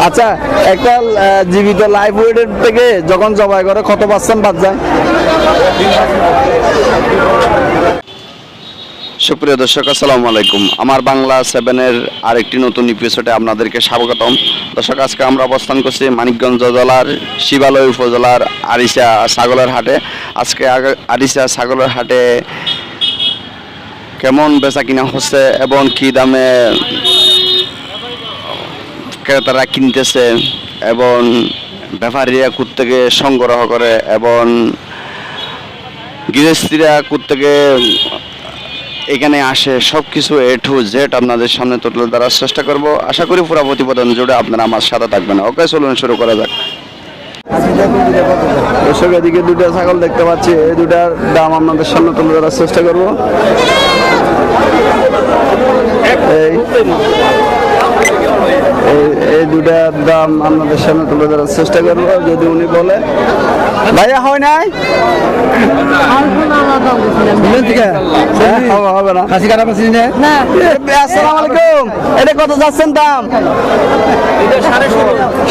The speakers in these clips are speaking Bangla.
আচ্ছা, একটা জীবিত লাইভ ওয়েটের থেকে যখন জবাই করে কত পার্সেন্ট বাদ যায়? সুপ্রিয় দর্শক, আসসালামু আলাইকুম। আমার বাংলা 7-এর আরেকটি নতুন এপিসোডে আপনাদেরকে স্বাগতম। দর্শক, আজকে আমরা অবস্থান করছি মানিকগঞ্জ জেলার শিবালয় উপজেলার আরিচা ছাগলের হাটে। আজকে আরিচা ছাগলের হাটে কেমন বেচা কিনা হচ্ছে এবং কী দামে ক্রেতারা কিনতেছে এবং ব্যাপারীরা থেকে সংগ্রহ করে এবং গৃহস্থীরা থেকে এখানে আসে, সব কিছু A to Z আপনাদের সামনে তুলে ধরার চেষ্টা করব। আশা করি পুরো প্রতিবেদন জুড়ে আপনারা আমার সাথে থাকবেন। ওকে, চলুন শুরু করা যাক। দর্শক, এদিকে দুটো ছাগল দেখতে পাচ্ছি, এই দুটার দাম আপনাদের সামনে তুলে ধরার চেষ্টা করব। এই দুটার দাম আপনাদের সামনে তুলে ধরার চেষ্টা করবো যদি উনি বলে। ভাইয়া হয় নাই হবে না। আসসালামু আলাইকুম, এটা কত যাচ্ছেন দাম?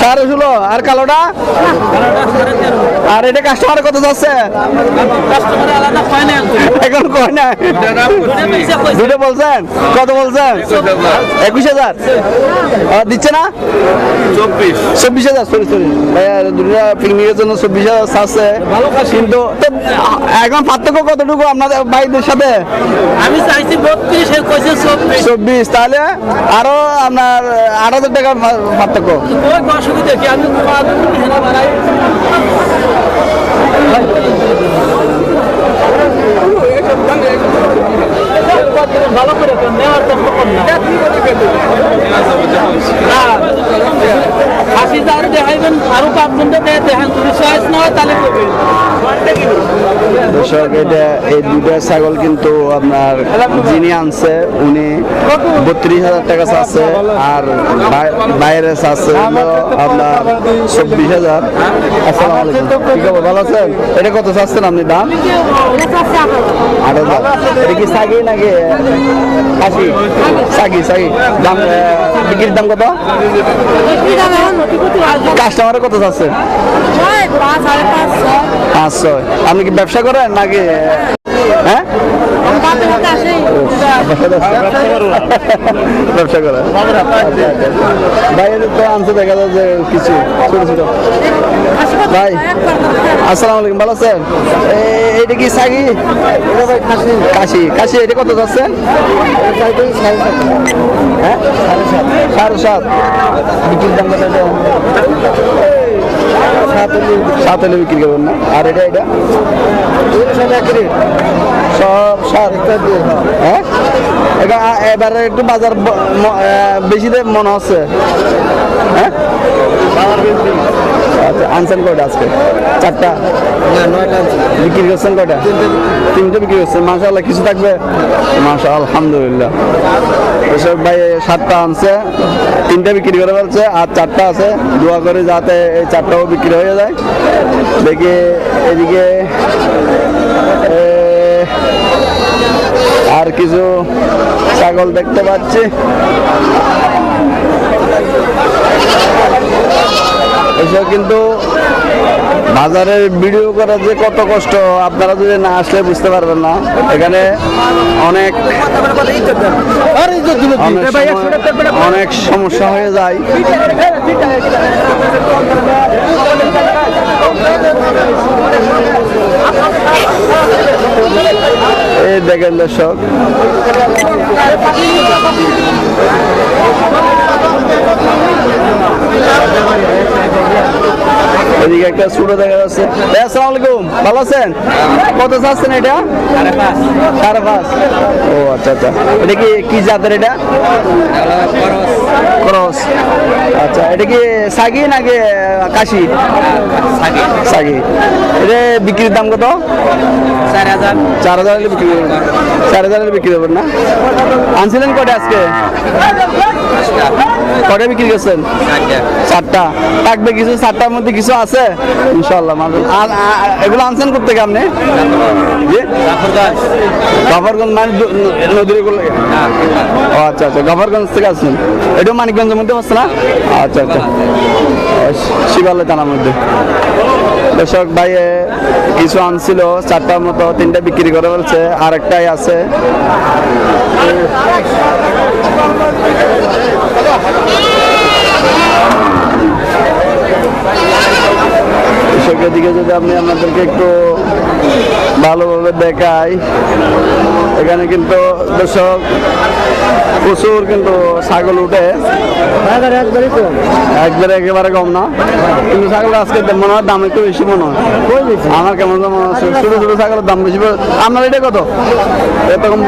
16.5। আর কালোটা? আর এটা কাস্টমার কত যাচ্ছে এখন? কয় না, দুটো বলছেন। কত বলছেন? 21,000 দিচ্ছে না? 24,000। সরি ভাইয়া, দুটা পিকনিকের জন্য 24,000 আছে, কিন্তু এখন পার্থক্য কতটুকু আপনাদের ভাইদের সাথে? আমি চাইছি 32, তাহলে আরো আপনার 8,000 টাকার পার্থক্য। ভালো করে নেওয়ার তো হাসি যার দেখাইবেন আরো 5 ঘন্টা দেখেন, যদি চয়েস না হয় তাহলে দর্শক, এটা এই দুটা ছাগল কিন্তু আপনার যিনি আনছে উনি 32,000 টাকা চাচ্ছে, আর বাইরে চাচ্ছে আপনার 24,000। আসসালামু আলাইকুম, ঠিক আছে, ভালো আছেন? এটা কত চাচ্ছেন আপনি দাম? 8,000। এটা কি সাগি নাকি খাসি? সাগি দাম, বিক্রির দাম কত? কাস্টমারে কত চাচ্ছে? 500। আপনি কি ব্যবসা করেন নাকি? হ্যাঁ, ব্যবসা করেন। বাইরে তো আনছে, দেখা যায় যে কিছু ছোট ছোট। ভাই আসসালামু আলাইকুম, ভালো আছেন? এইটা কি সাগি? কাশি। এটা কত যাচ্ছে? হ্যাঁ, 7.5। বিক্রির দাম কত? 7 হলে বিক্রি করবেন না? আর এটা সব 7। হ্যাঁ, এবারে একটু বাজার বেশি মনে হচ্ছে। হ্যাঁ, আচ্ছা, আনছেন কয়টা আজকে? 4টা? বিক্রি করছেন কয়টা? 3টে বিক্রি করছেন। মাশাআল্লাহ, কিছু থাকবে? মাশাআল্লাহ, আলহামদুলিল্লাহ। এসব ভাই 7টা আনছে, 3টে বিক্রি করে ফেলছে, আর 4টা আছে। দোয়া করে যাতে এই 4টাও বিক্রি হয়ে যায়। দেখি এদিকে আর কিছু ছাগল দেখতে পাচ্ছি। এসব কিন্তু বাজারের ভিডিও করা যে কত কষ্ট, আপনারা যদি না আসলে বুঝতে পারবেন না। এখানে অনেক সমস্যা হয়ে যায়। এই দেখেন দর্শক, এদিকে একটা ছোট দেখা যাচ্ছে। আসসালামু আলাইকুম, ভালো আছেন? কত চাচ্ছেন এটা? 5.5। ও আচ্ছা। এটা কি জাতের? এটা ক্রস। আচ্ছা, এটা কি সাগি নাকি কাশি? সাগি। এটা বিক্রির দাম কত? 4,000 হলে বিক্রি করবেন। 4,000 বিক্রি করবেন না? আনছিলেন কটা আজকে? কটা বিক্রি করছেন? 4টা। থাকবে কিছু, 4টার মধ্যে কিছু আছে ইনশাল্লাহ। এগুলো আনছেন করতে আপনি? গফরগঞ্জ মানে নদীর ও আচ্ছা আচ্ছা, গফরগঞ্জ থেকে আসছেন। এটাও মানিকগঞ্জের মধ্যে আসছে না? আচ্ছা আচ্ছা, শিবালয় থানার মধ্যে। দর্শক ভাই কিছু আনছিল 4টার মতো, 3টা বিক্রি করে ফেলছে, আরেকটাই আছে। কৃষকের দিকে যদি আপনি আপনাদেরকে একটু ভালোভাবে দেখাই, এখানে কিন্তু দর্শক প্রচুর কিন্তু ছাগল উঠে, একবারে একেবারে কম না, কিন্তু ছাগল আজকে মনে হয় দাম একটু বেশি মনে হয়। আমার কেমন মনে হচ্ছে ছোট ছোট ছাগলের দাম বেশি। আপনার এটা কত? এত কম?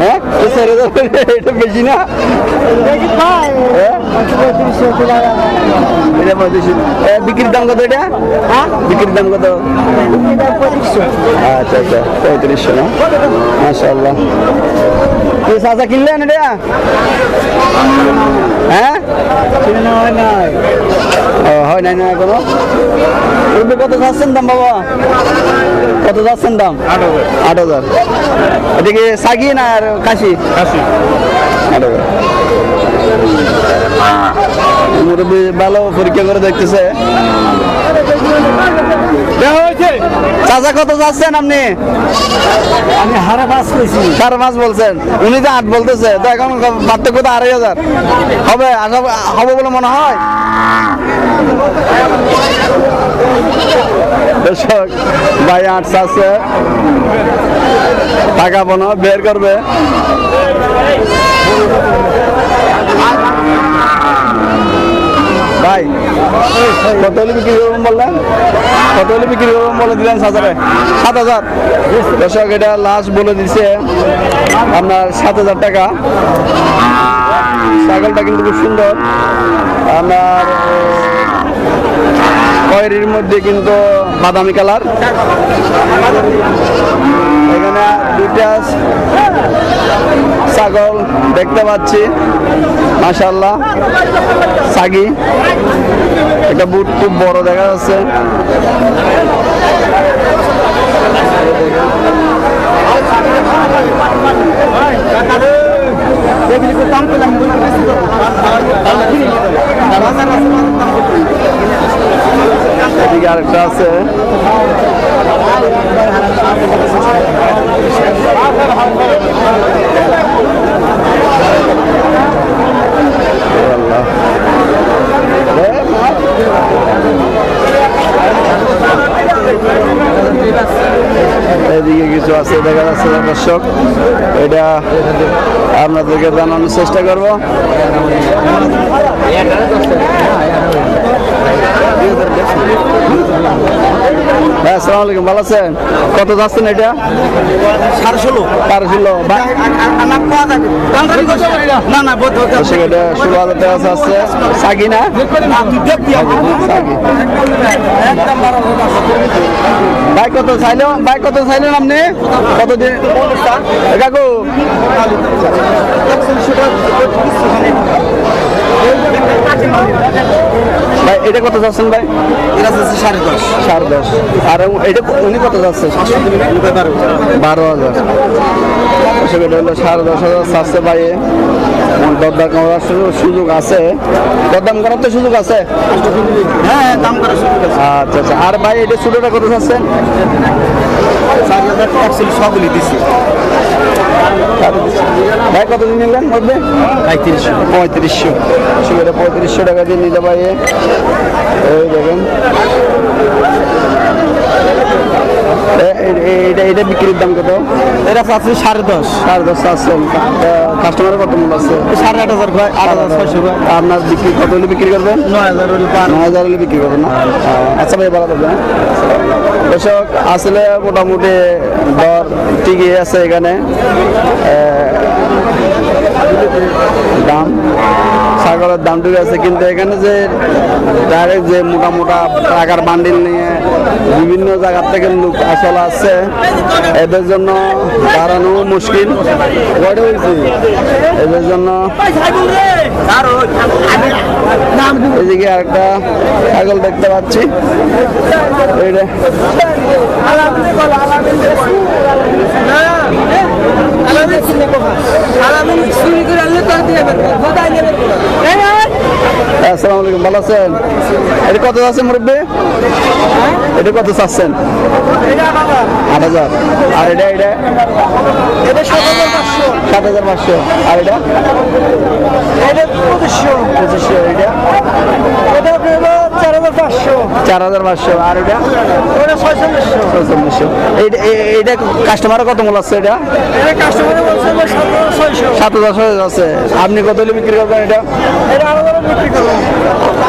হ্যাঁ, এটা বেশি না? এটা 35। বিক্রির দাম কত এটা? বিক্রির দাম কত? আচ্ছা আচ্ছা, 3500 না? মাশাআল্লাহ। চাচা কিনলেন এটা? হ্যাঁ, হয় নাই না এখনো? কত যাচ্ছেন দাম বাবা? কত যাচ্ছেন দাম? 8,000। এটা কি সাগি না আর কাশি? 8,000। মুরব্বী ভালো পরীক্ষা করে দেখতেছে। চাচা কত যাচ্ছেন আপনি? আমি 5.5 কইছি। 5.5 বলছেন, উনি তো 8 বলতেছে, তো এখন পার্থক্য তো 2,500 হবে। হবে বলে মনে হয়। দর্শক ভাই 8 চাচ্ছে, টাকা বনো বের করবে। ভাই কত হলে বিক্রি করবেন বললেন? কত হলে বিক্রি করবেন বলে দিলেন? 7,000। দর্শক এটা লাস্ট বলে দিছে আপনার 7,000 টাকা। ছাগলটা কিন্তু খুব সুন্দর, আপনার খয়েরির মধ্যে কিন্তু বাদামি কালার। এখানে 2টা ছাগল দেখতে পাচ্ছি, মাশাআল্লাহ সাগি। একটা বুট খুব বড় দেখা যাচ্ছে। এদিকে আরেকটা আছে। এদিকে কিছু আছে দেখা যাচ্ছে দর্শক, এটা আপনাদেরকে জানানোর চেষ্টা করবো। আসসালামু আলাইকুম, ভালো আছেন? কত যাচ্ছেন এটা? 16.5। এটা 16,000 টাকা আছে। সাগি না? ভাই কত চাইলেন? ভাই কত চাইলেন আপনি? কত দিন কাকু? ভাই এটা কত যাচ্ছেন ভাই? এটা যাচ্ছে 10.5। 10.5। আর এটা উনি কত যাচ্ছে? 12,000। সেটা হলো 10,500 চাচ্ছে ভাই। দরদাম করার সুযোগ আছে? দরদাম করার তো সুযোগ আছে? হ্যাঁ, দাম করার সুযোগ আছে। আচ্ছা আচ্ছা। আর ভাই এটা ছোটটা কত যাচ্ছেন? 4,000 সবগুলি দিচ্ছি। ভাই কত দিন নিলেন মধ্যে? 3500। সেটা 3500 টাকা দিয়ে নিতে পারি। এই দেখেন এটা বিক্রির দাম কত? এটা চাচ্ছি 10.5। 10.5 চাচ্ছেন। কাস্টমারের কত মূল্য আছে? 8,500 ভাই। 8,600 ভাই। আপনার বিক্রি কত হলে বিক্রি করবেন? 9,000 হলে বিক্রি করবেন না? আচ্ছা ভাই, ভালো থাকবেন। দর্শক আসলে মোটামুটি দর ঠিকই আছে এখানে। দাম ছাগলের দাম ঠিক আছে, কিন্তু এখানে যে ডাইরেক্ট যে মোটা মোটা টাকার বান্ডিল নিয়ে বিভিন্ন জায়গার থেকে লোক চলা আছে, এদের জন্য দাঁড়ানো মুশকিল, এদের জন্য। এদিকে আরেকটা ছাগল দেখতে পাচ্ছি, এইটা আসসালামু আলাইকুম, ভালো আছেন? এটা কত চাচ্ছেন মুরব্বী? এটা কত চাচ্ছেন? 8,000। আর এটা এটা 7,500। আর এটা 2500। এটা 4,500। আর এটা 6,500। এইটা কাস্টমার কত মূল আছে? এটা 7,600 আছে। আপনি কত হলে বিক্রি করবেন? এটা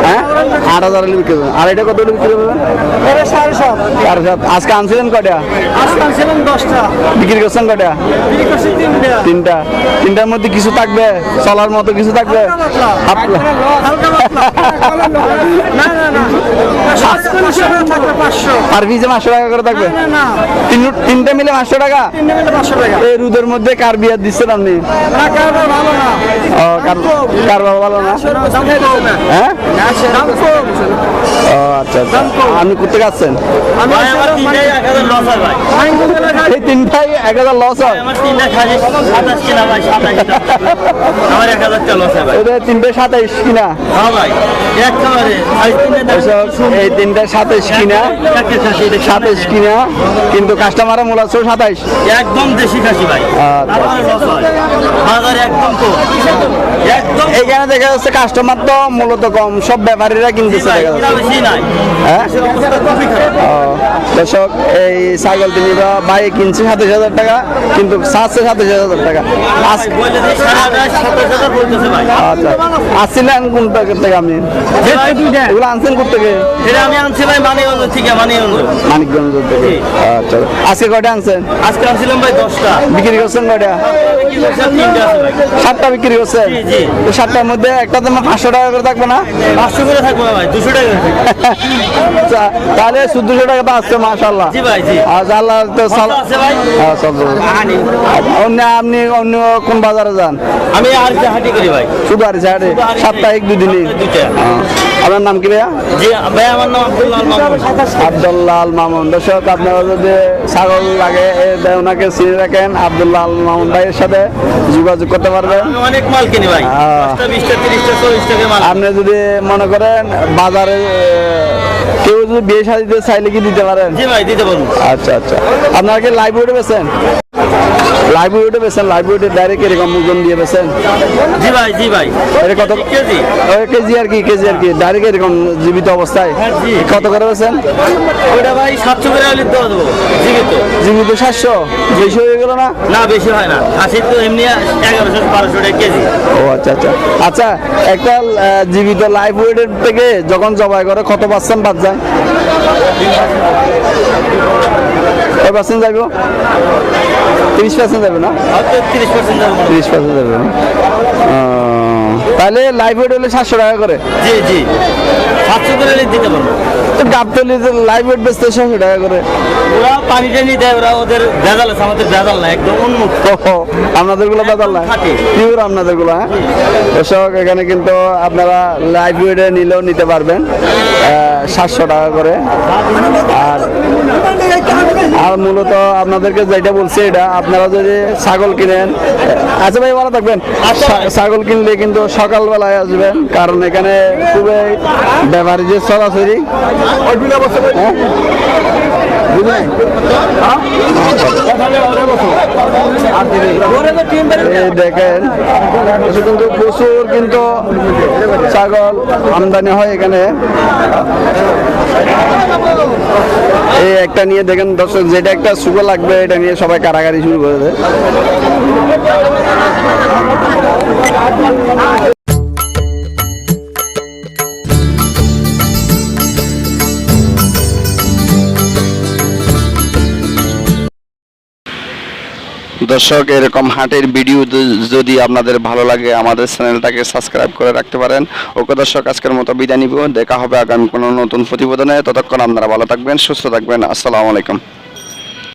হ্যাঁ 8,000 হলে বিক্রি করবেন। আর এটা কত হলে বিক্রি করবেন? 7,500। আজকে আনছিলেন কয়টা? বিক্রি করছেন কয়টা? তিনটা। তিনটার মধ্যে কিছু থাকবে, চলার মতো কিছু থাকবে? আর ভিজে 500 টাকা করে থাকবে? তিনটা মিলে 500 টাকা। এই রোদের মধ্যে কার বিয়ার দিচ্ছেন আপনি? কার বাবা ভালো না? হ্যাঁ ও আচ্ছা আচ্ছা। আপনি কোথেকে আসছেন? এই তিনটাই 1,000 লস হয়? তিনটে 27 কিনা? এই তিনটা 27 কিনা, 27 কিনা, কিন্তু কাস্টমারের মূল আছে 27। একদম দেশি খাসি ভাই। এখানে দেখা যাচ্ছে কাস্টমার তো মূলত কম, সব ব্যাপারীরা কিনতেছে দেখা যাচ্ছে। হ্যাঁ দর্শক, এই ছাগল তিনি ভাই কিনছে 27,000 টাকা, কিন্তু চাচ্ছে 27,000 টাকা। আচ্ছা, আসছিলেন কোন থেকে আপনি? এগুলো আনছেন কোথা থেকে? আমি আনছি ভাই মানিকগঞ্জ থেকে। মানিকগঞ্জ থেকে। আচ্ছা, আজকে কয়টা আনছেন? আজকে আনছিলাম ভাই 10টা। বিক্রি করছেন কয়টা? 7টা বিক্রি করছেন। তো 7টার মধ্যে একটা তো 500 টাকা করে থাকবে না? 500 করে থাকবে ভাই, 200 টাকা করে থাকবে। আচ্ছা, তাহলে 1400 টাকা তো আসছে মাশাআল্লাহ। জি ভাই, জি। আজ আল্লাহ তো আছে ভাই। হ্যাঁ সব। আপনি অন্য কোন বাজারে যান? আমি আর হাঁটি করি ভাই। শুধু আর হাটে? সাপ্তাহিক 2 দিনই? আপনার নাম কি ভাইয়া? জি ভাই, আমার নাম আব্দুল্লাহ আল মামুন। আব্দুল্লাহ আল মামুন। দর্শক, আপনারা যদি ছাগল লাগে ওনাকে চিনে রাখেন, আব্দুল্লাহ আল মামুন ভাইয়ের সাথে যোগাযোগ করতে পারবেন। আমি অনেক মাল কিনি ভাই, 10টা 20টা 30টা 40 টাকা মাল। আপনি যদি মনে করেন বাজারে কেউ যদি বিয়ে শাদিতে চাইলে কি দিতে পারেন? জি ভাই, দিতে পারবো। আচ্ছা আচ্ছা। আপনারা কি লাইভ ওয়েটে বেছেন? লাইভ ওয়েটে বেছেন? লাইভ ওয়েটে ডাইরেক্ট এরকম ওজন দিয়ে বেছেন? জি ভাই, জি ভাই। এটা কত কেজি? কেজি আর কি, কেজি আর কি ডাইরেক্ট এরকম জীবিত অবস্থায় কত করে বেছেন? ওইটা ভাই 700 করে হলে দেওয়া দেবো। জীবিত? জীবিত 700? বেশি হয়ে গেল না? না, বেশি হয় না। খাসির তো এমনি 1100-1200 টাকা কেজি। ও আচ্ছা আচ্ছা। আচ্ছা, একটা জীবিত লাইভ ওয়েটের থেকে যখন জবাই করে কত পার্সেন্ট বাদ যায়? 30% যাবে? 30% যাবে না? 30% যাবে। 30% যাবে না? তাহলে লাইভ ওয়েট হলে 700 টাকা করে? জি জি, 700 করে দিতে পারবো। তো গাবতলি লাইভ ওয়েট বেচতে 600 টাকা করে। ওরা পানি টানি দেয়, ওরা ওদের ভেজাল আছে, আমাদের ভেজাল না, একদম উন্মুক্ত। আপনাদের গুলো ভেজাল না, পিওর আপনাদের গুলো। হ্যাঁ দর্শক, এখানে কিন্তু আপনারা লাইভ ওয়েটে নিলেও নিতে পারবেন 700 টাকা করে। আর মূলত আপনাদেরকে যেটা বলছি, এটা আপনারা যদি ছাগল কিনেন, আচ্ছা ভাই ভালো থাকবেন। ছাগল কিনলে কিন্তু সকালবেলায় আসবেন, কারণ এখানে খুবই ব্যবহারিক চলাচলি। হ্যাঁ বুঝলেন? দেখেন কিন্তু প্রচুর কিন্তু ছাগল আমদানি হয় এখানে। এই একটা নিয়ে দেখেন দর্শক, যেটা একটা সুগো লাগবে এটা নিয়ে সবাই কারাগারি শুরু করে দেয়। দর্শক, এরকম হাটের ভিডিও যদি আপনাদের ভালো লাগে, আমাদের চ্যানেলটাকে সাবস্ক্রাইব করে রাখতে পারেন। ওকে দর্শক, আজকের মতো বিদায় নিব। দেখা হবে আগামী কোনো নতুন প্রতিবেদনে। ততক্ষণ আপনারা ভালো থাকবেন, সুস্থ থাকবেন। আসসালামু আলাইকুম।